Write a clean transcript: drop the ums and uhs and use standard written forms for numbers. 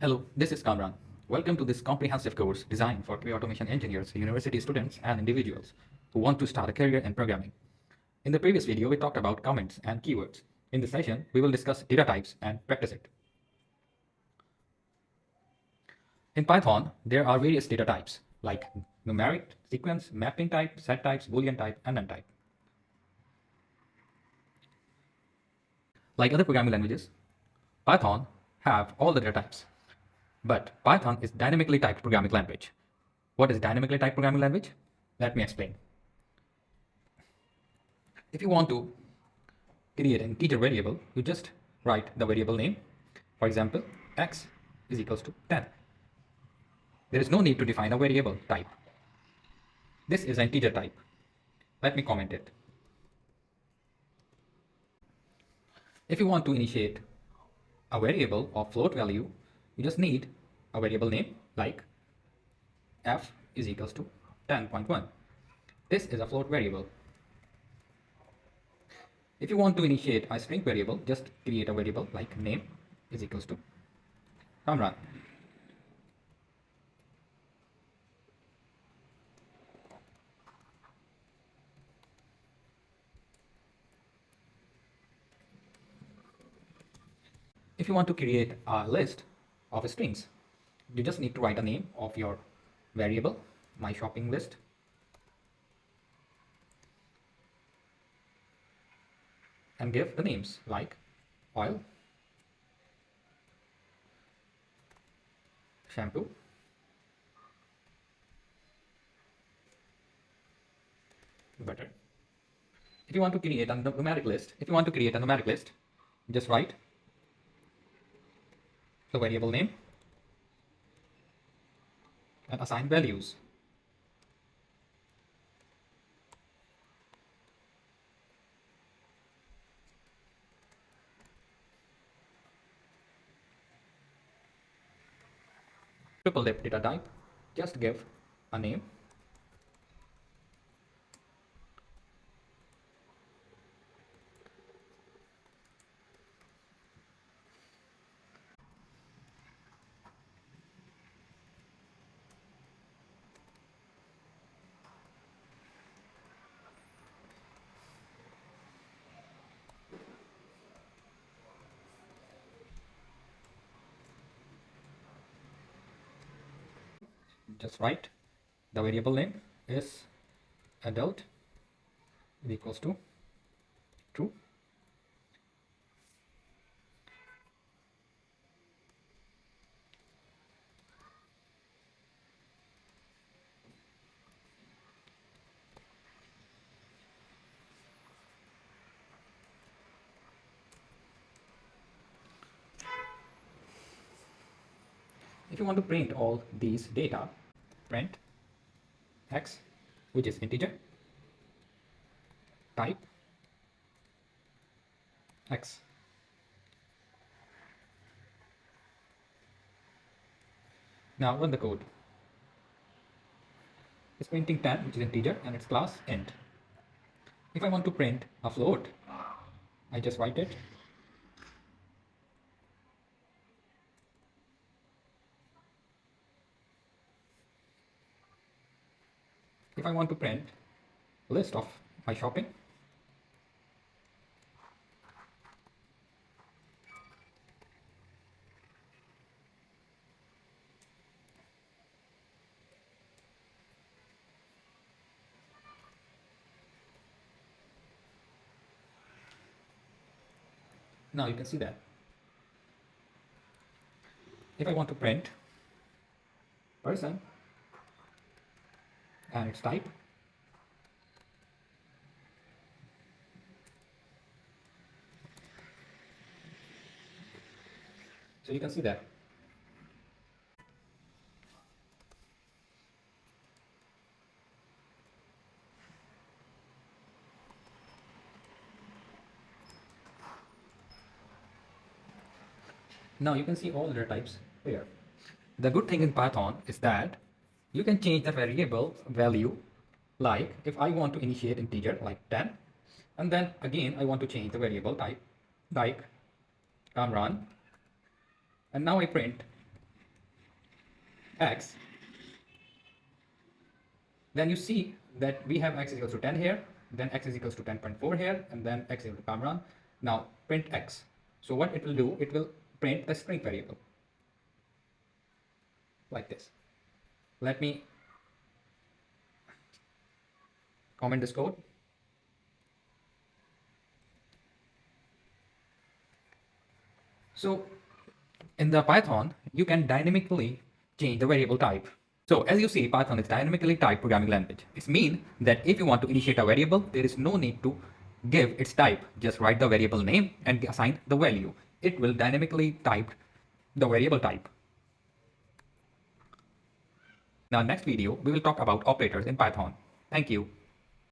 Hello, this is Kamran. Welcome to this comprehensive course designed for QA automation engineers, university students, and individuals who want to start a career in programming. In the previous video, we talked about comments and keywords. In this session, we will discuss data types and practice it. In Python, there are various data types like numeric, sequence, mapping type, set types, boolean type, and none type. Like other programming languages, Python have all the data types. But Python is dynamically typed programming language. What is dynamically typed programming language? Let me explain. If you want to create an integer variable, you just write the variable name. For example, x is equals to 10. There is no need to define a variable type. This is an integer type. Let me comment it. If you want to initiate a variable of float value, you just need a variable name like f is equals to 10.1. This is a float variable. If you want to initiate a string variable, just create a variable like name is equals to Kamran. If you want to create a list of strings, you just need to write a name of your variable, my shopping list. And give the names like oil, shampoo, butter. If you want to create a numeric list, just write the variable name and assign values. Triple depth data type, just give a name, just write the variable name is adult is equals to true. If you want to print all these data, print x, which is integer, type x. Now run the code. It's printing 10, which is integer, and its class int. If I want to print a float, I just write it. If I want to print a list of my shopping, now you can see that. If I want to print person and its type, so you can see that. Now you can see all the data types here. The good thing in Python is that you can change the variable value, like if I want to initiate integer like 10, and then again I want to change the variable type like Kamran, and now I print x, then you see that we have x is equals to 10 here, then x is equals to 10.4 here, and then x is equal to Cameron. Now print x. So what it will do, it will print the string variable like this. Let me comment this code. So in the Python, you can dynamically change the variable type. So as you see, Python is dynamically typed programming language. It means that if you want to initiate a variable, there is no need to give its type. Just write the variable name and assign the value. It will dynamically type the variable type. Now, next video, we will talk about operators in Python. Thank you.